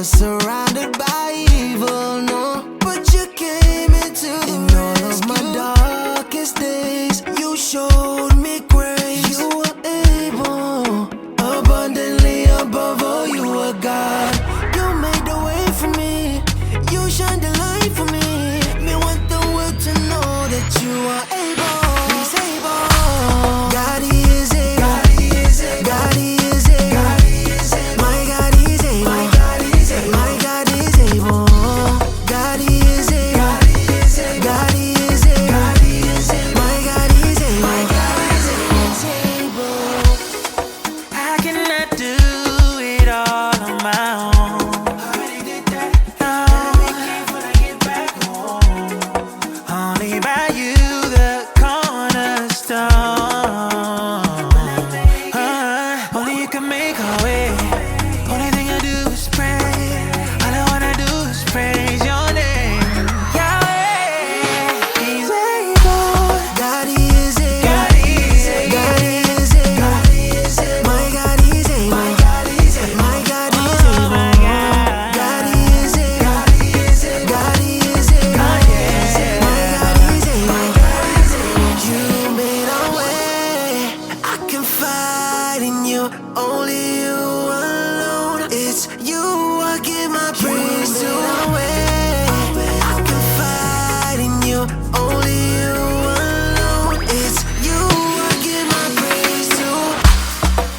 was surrounded by evil, no, but you came into the all of my darkest days. You showed me grace. You were able, abundantly above all. You were God. You made the way for me. You shined the light for me. Me want the world to know that you are able. He's able. God, He is able. God, He is able. God, He is able. God, He is able. My God, He's able. My God, He's able. My God is able. God, He is able. God, He is able. God, He is able. God, He is able. My God is able. My God is able. I cannot do it all on my own. Already did that. No, When I get back home. only by you, the cornerstone. Only you can make a way. Only thing I do is pray. All I wanna do is praise your name. Yahweh, He's able. God, He is able. God, He is able. God, He is able. God, He is able. My God is able. My God is able. My God is Oh, able. my God. God, He is able. God, He is able. God, He is able. Oh, yeah. My God is able. You made a way. I can fight in you. Only you alone. It's you I give my praise to. I can fight in you. Only you alone. It's you I give my praise to.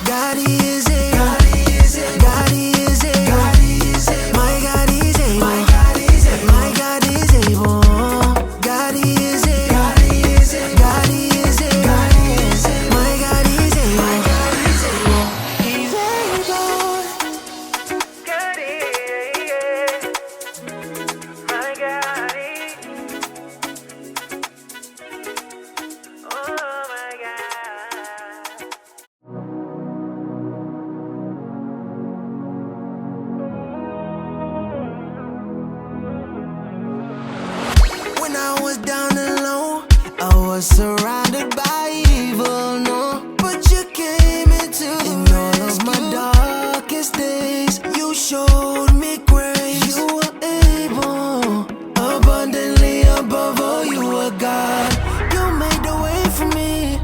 God, He is able. God, He is able. God, He is able. God, He is able. My God is able. My God is able. My God is able. God, He is able. God, He is able. God, He is able. God, He is able. My God is able. My God is able. He's able. God is. My God is. Oh, my God. When I was down and low, I was surrounded by evil, no, but you came into in all of my darkest days. You showed me grace. You were able, abundantly above all. You were God. You made the way for me.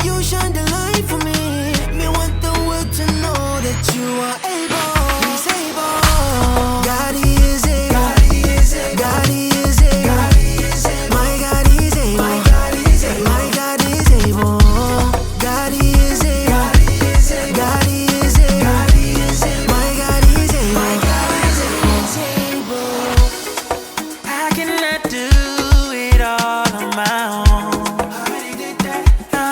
You shined the light for me. Me want the world to know that you are able. He's able. God, He is able. God, He is able. God, He is able. God, He is able. My God is able. My God is able. My God is able. God, He is able. God, He is able. God, He is able. God, He is able. My God is able. My God is able. I cannot do it all on my own. Already did that. No,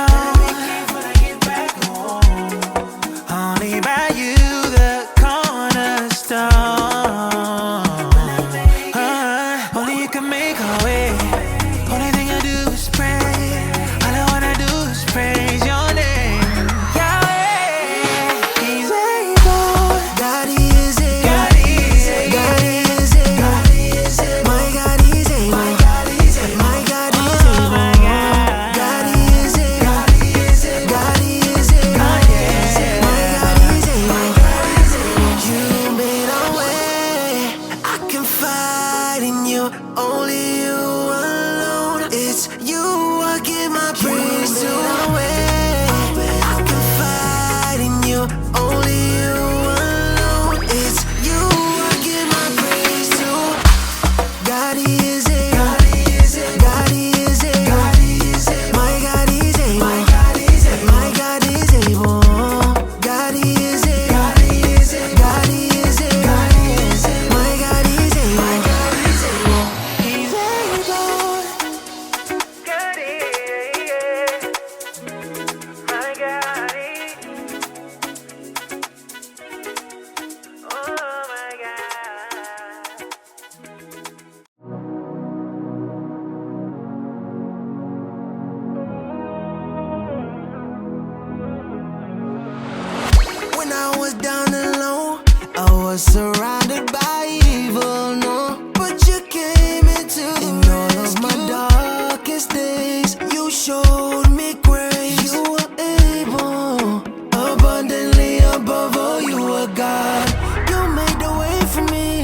When I get back home. only by you, the cornerstone. Only you can make a way. Only thing I do is pray. All I wanna do is praise your name. Yahweh, He's able. God, He is able. God, He is able. God, He is able. God, He is able. My God is able. My God is able. My God is Oh, able. my God. God, He is able. God, He is able. God, He is able. Oh, yeah. My God is able. My God is able. You made a way. I can fight in you. Only you alone. It's you I give my praise to. I can fight in you. Only you alone. It's you I give my praise to. God, He is able. God, He is able. God, He is able. God, He is able. My God is able. My God is able. My God is able. God, He is able. God, He is able. God, He is able. God, He is able. My God is able. My God is able. He's able. God is. My God is. Oh, my God. When I was down and low, I was surrounded by evil, no, but you came into in all of my darkest days. You showed me grace. You were able, abundantly above all. You were God. You made the way for me.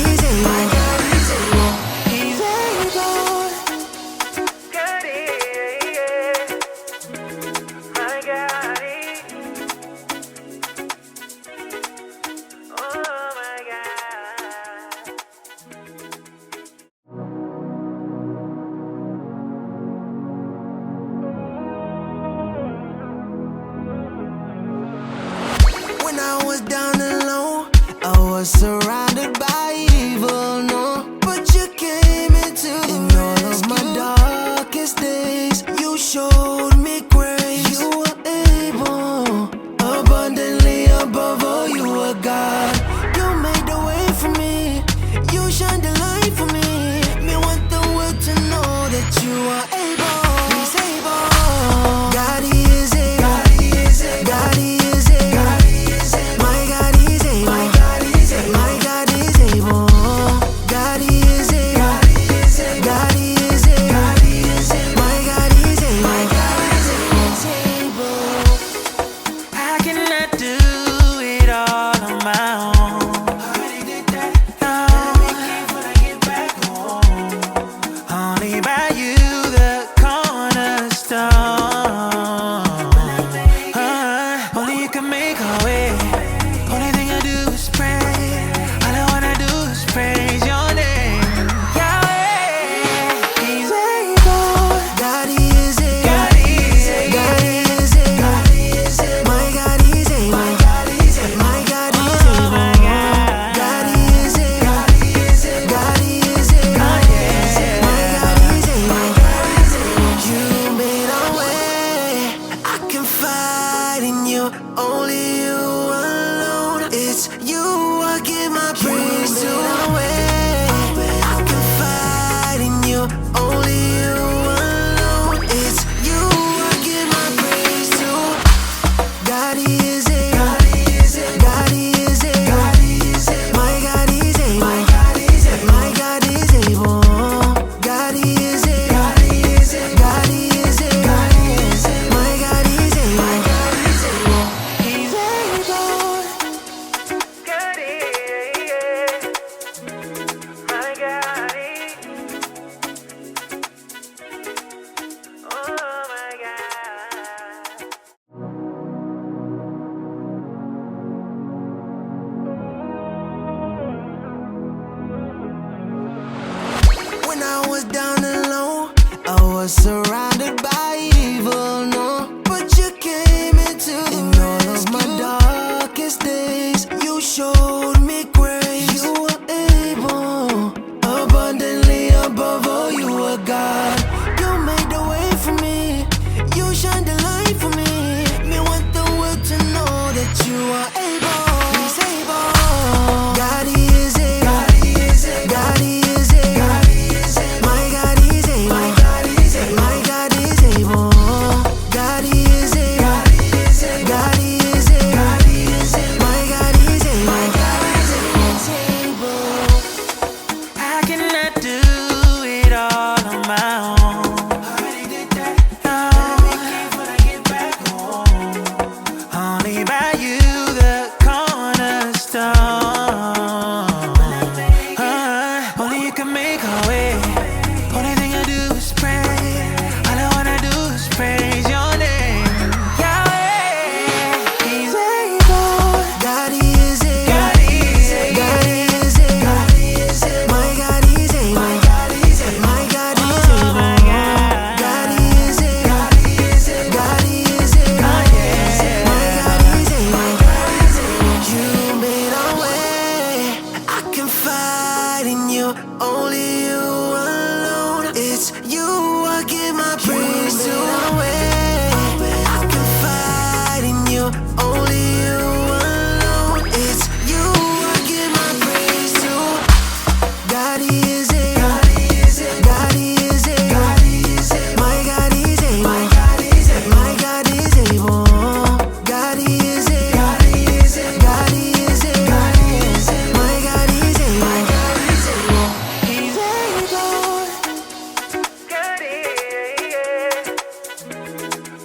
is able. My God is able. He's able. God is, my God is. Oh my God. When I was down and low, I was surrounded by evil, no. But you came into in all of my darkest days. You showed me grace. You were able, abundantly above all. You were God. You made the way for me. You shined the light for me. Me want the world to know that you are able. He's able. God, He is able. God, He is able. God, He is able. God, He is able. My God is able. My God is able. My God is able. God, He is able. God, He is able. God, He is able. God, He is able. My God was surrounded by evil, no, but you came into in all of my darkest days. You showed me grace. You were able, abundantly above all. You were God. You made the way for me. You shined the light for me. Me want the world to know that you are able. He's able. God is able. God is able. God is able. God is able. My God is able. My God is able. My God is able. God is able. God is able. God is able. My God is able. My God is able. I cannot do it all on my own. Already did that. No. When I get back home, only by you, the cornerstone. Only you can make a way. Only thing I do is pray. All I wanna do is praise your name. Yahweh, He's able. God is able. God is able. God is able. God is able. My God is able. My God is able. My God is Oh able. my God. God is able. God is able. God is able. Oh yeah. My God is able. My God is able. You made a way. I confide in you. Only you alone. It's you I give my praise to. I confide in you. Only you alone. It's you I give my praise to. God is able. God is able. God is able. God is able. My God is able. My God is able. My God is able. God is able. God is able. God is able. God is able. My God is able. My God is able. He's able. God is,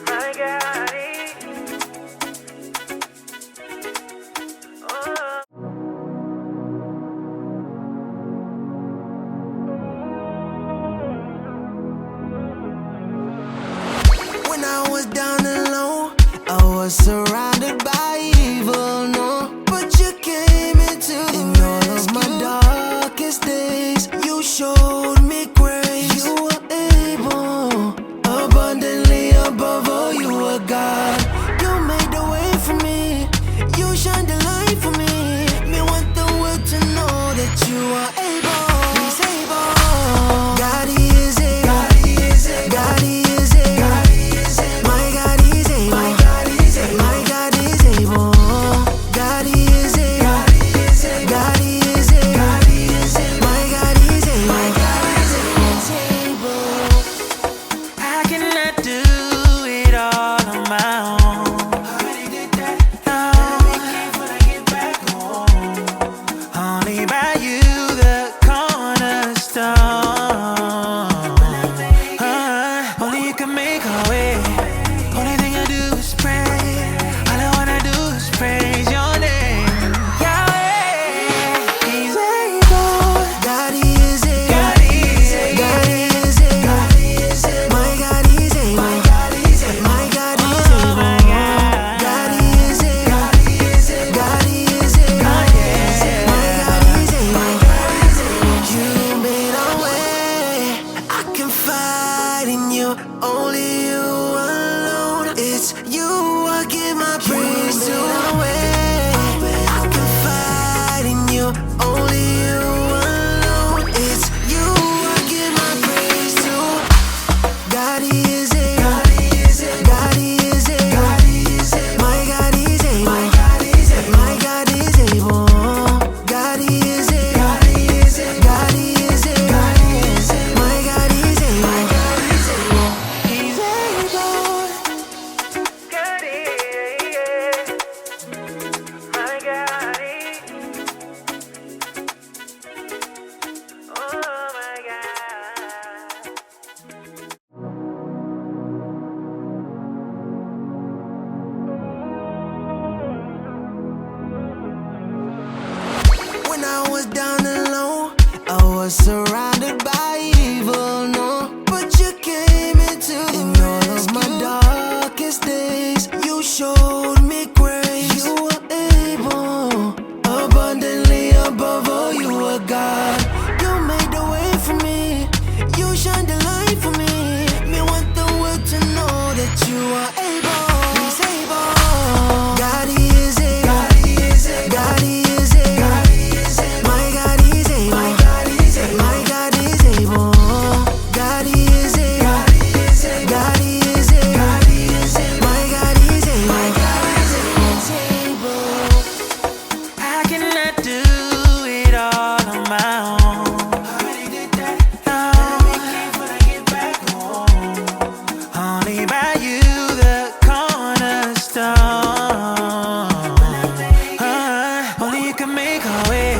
my God is. Oh. When I was down and low, I was surrounded by evil, no, but you came into in all of my darkest days. You showed me grace. You were able, abundantly above all. You were God. You made the way for me. You shined the light for me. Me want the world to know that you are able. He's able. God is able. God is able. God is able. God is able. My God is able. My God is able. My God is able. God is able. God is able. God is able. God is able. My God is able. My God is able. I cannot do it all on my own. Already did that. No. When I get back home, only by you, the cornerstone. Only you can make a way. Only thing I do is pray. All I wanna do is praise your name. Yahweh, He's able. God is able. God is able. God is able. God is able. My God is able. My God is able. My God is Oh able. my God. God is able. God is able. God is able. Oh yeah. My God is able. My God is able. You made a way. I confide in you. Only you alone. It's you I give my praise to. I confide in you. Only you alone. It's you I give my praise to. God is able. God is able. God is able. God is able. My God is able. My God is able. My God is able. God is able. God is able. God is able. God is able. My God is able. My God is able. He's able. God is, you are able. He's able. God is able. God is able. God is able. My God is able. My God is able. My God is able. God is able. God is able. God is able. God is able. My God is able. My God is able. I cannot do it all on my own. Already did that. No. When I get back home, only by you, the cornerstone. Only you can make a way.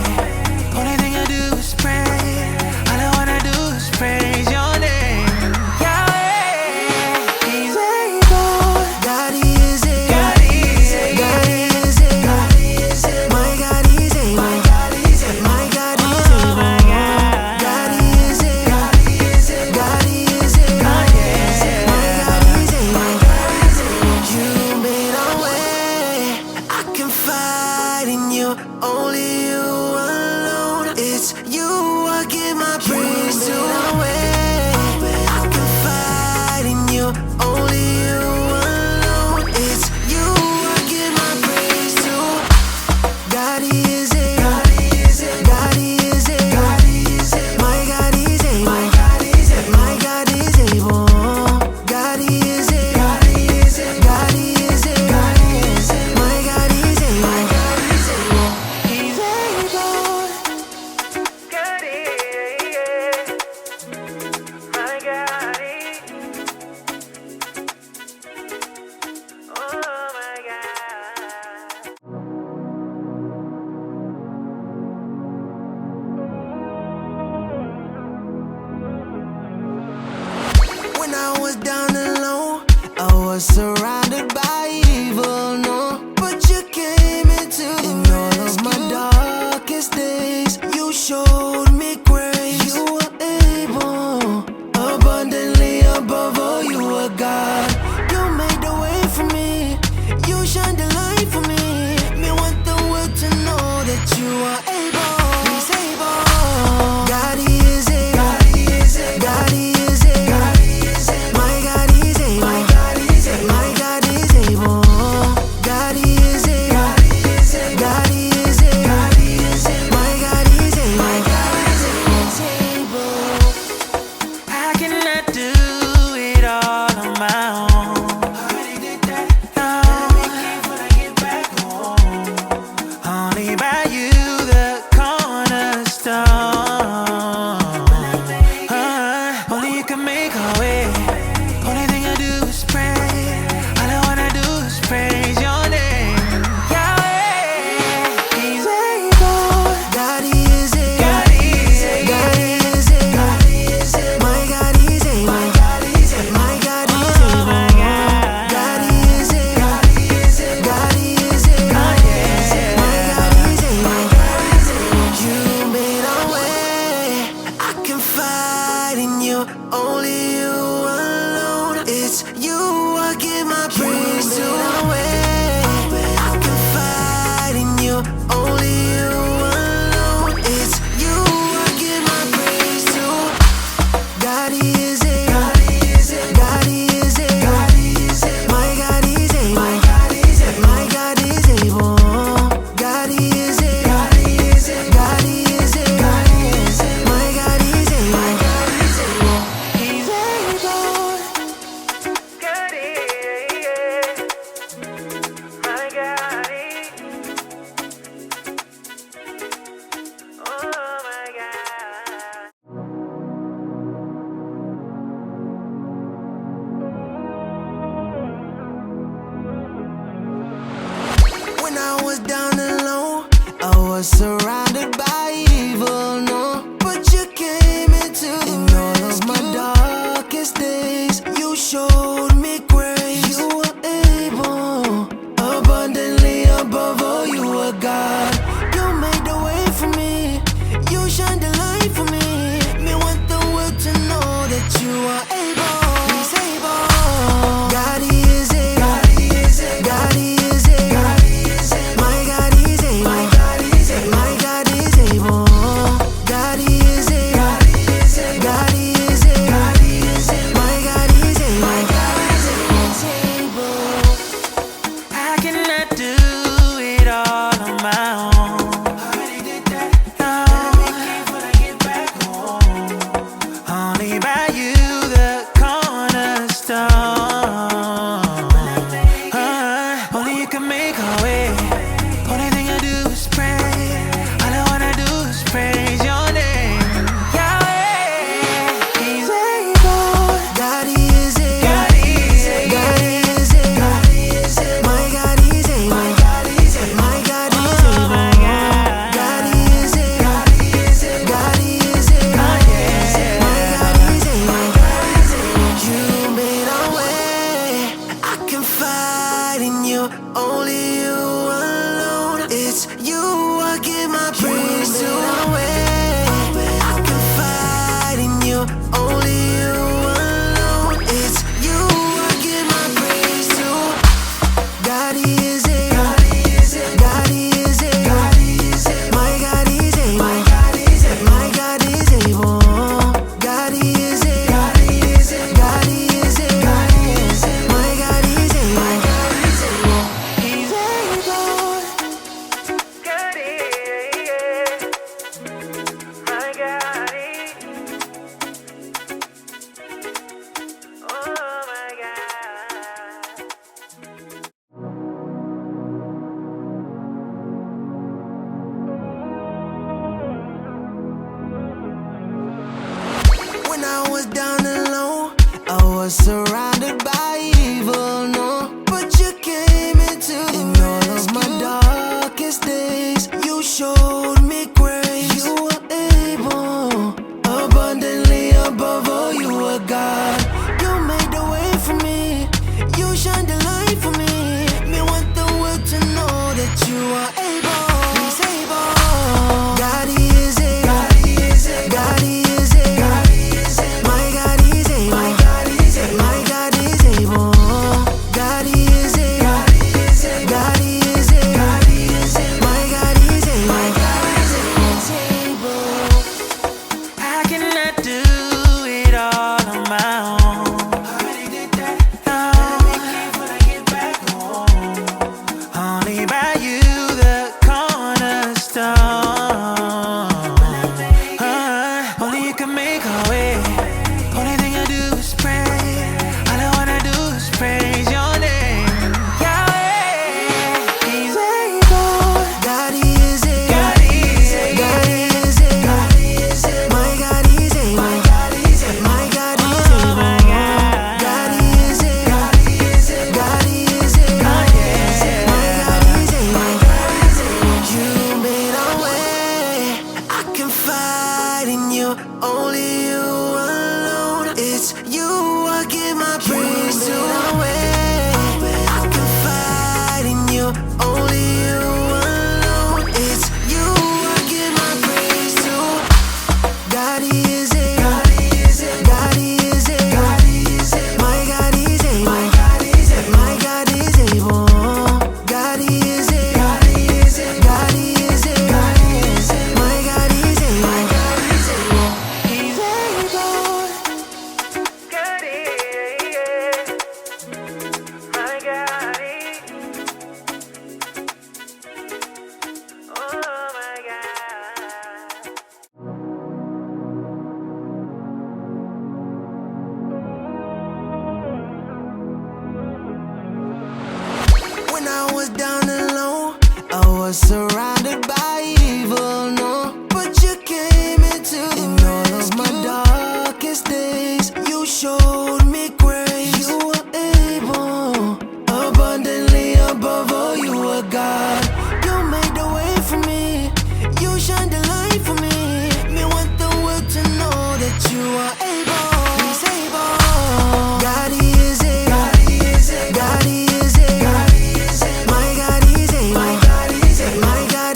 Only thing I do is pray. All I wanna do is praise your name. Yahweh, He's able. God is able. God is able. God is able. God is able. My God is able. My God is able. My God is able. Oh my God. God is able. God is able. God is able. Oh yeah. My God is able. My God is able. You made a way. I can fight in you. Only you alone. It's you I give my praise to. I can fight in you. Only you alone. It's you I give my praise to. God is able. God is able. God is able. God is able. My God is able. My God is able. My God is able. God is able. God is able. God is able. God is able. My God is able. My God is able. He's able. God is, my God is. Oh my God. When I was down and low, I was surrounded by evil, no. But you came into in all of my darkest days. You showed me grace. You were able, abundantly above all. You were God. You made the way for me. You shined the light for me. Me want the world to know that you are able. He's able. God is able. God is able. God is able. God is able. My God is able. My God is able. My God is able. God is able. God is able. God is able. God is able. My God is able. My God is able. I cannot do it all on my own. Already did that. No. When I get back home, only by you, the cornerstone. Only you can make a way. Only thing I do is pray. All I wanna do is praise your name. Yahweh, He's able. God is able. God is able. God is able. God is able. My God is able. My God is able. My God is able. Oh my God. God is able. God is able. God is able. Oh yeah. My God is able. My God is able. You made a way. I can fight in you. Only you alone. It's you I give my praise to. I can fight in you. Only you alone. It's you I give my praise to. God is able. God is able. God is able. God is able. My God is able. My God is able. My God is able. God is able. God is able. God is able. God is able. My God is able. My God is able. He's able. God is, my God is. Oh my God. When I was down and low, I was surrounded by evil, no. But you came into in all of my darkest days. You showed me grace. You were able, abundantly above all. You were God. You made the way for me. You shined the light for me. Me want the world to know that you are able. He's able. God is able. God is able. God is able. God is able. My God is able. My God is able. My God was surrounded by evil, no. But you came into in all of my darkest days. You showed me grace. You were able, abundantly above all. You were God. You made the way for me. You shined the light for me. Me want the world to know that you are able. He's able. God, He is able. God, He is able. God, He is able. God, He is able. My God, He's able. My God, He's able. My God is able. God, He is able. God, He is able. God, He is able. God, He is able. My God is able. My God is able. I cannot do it all on my own. Already did that. No. When I get back home. Only by you, the cornerstone. Only you can make a way. Only thing I do is pray. All I wanna do is praise your name. Yahweh, He's able. God, He is able. God, He is able. God, He is able. God, He is able. My God is able. My God is able. My God is Oh, able. my God. God, He is able. God, He is able. God, He is able. Oh, yeah. My God is able. My God is able. You made a way. I confide in you. Only you alone. It's you I give my praise to. I confide in you. Only you alone. It's you I give my praise to. God, He is able. God, He is able. God, He is able. God, He is able. My God is able. My God is able. My God is able. God, He is able. God, He is able. God, He is able. God, He is able. My God is able. My God is able. He's able. God, yeah. My God, oh my God. When I was down and low, I was surrounded by evil, no. But you came into in all of my darkest days. You showed me grace. You were able, abundantly above all. You were God. You made the way for me. You shined the light for me. Me want the world to know that you are able. He's able. God, He is able. God, He is able. God, He is able. God, He is able. My God is able. My God is able. My God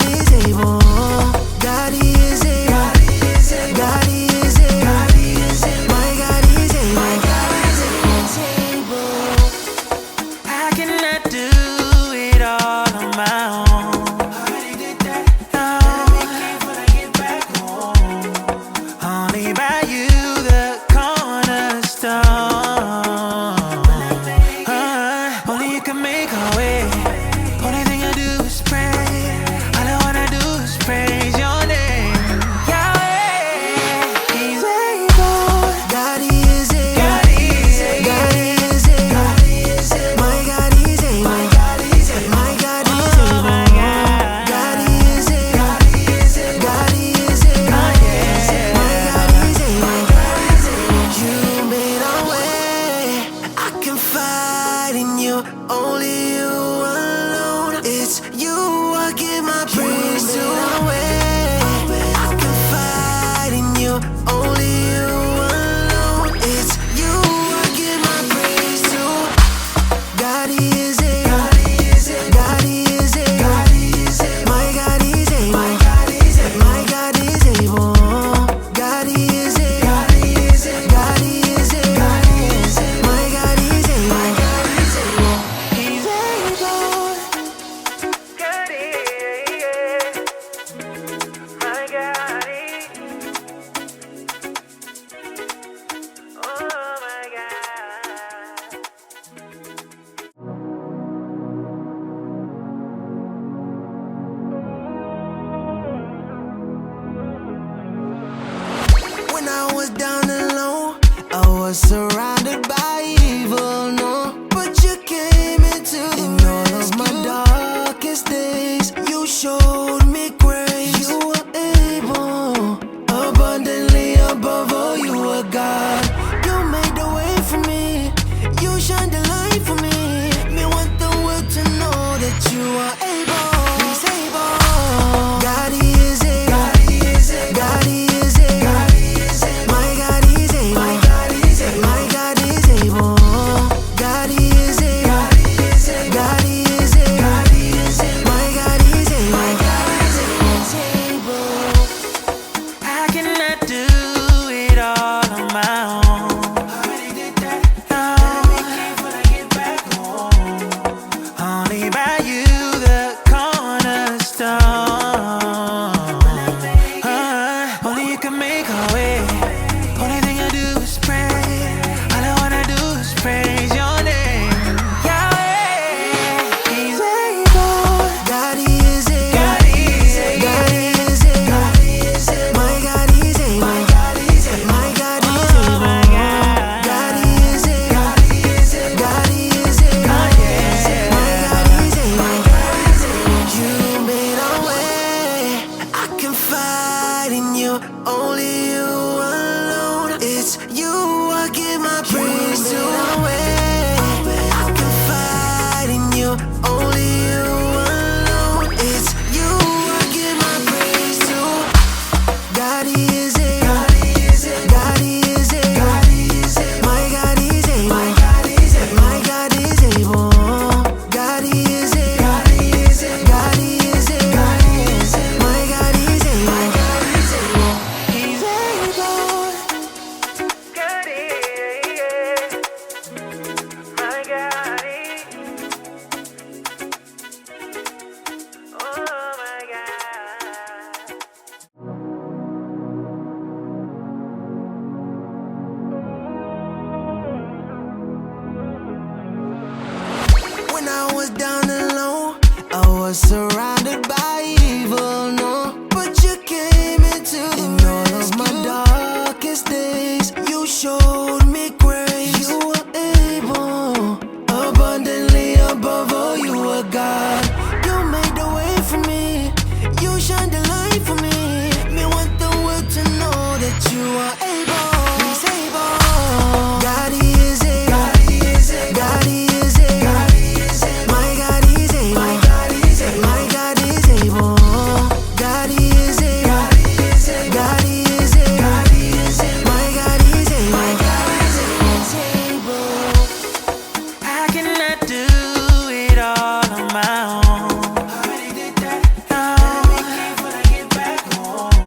was down and low, I was surrounded by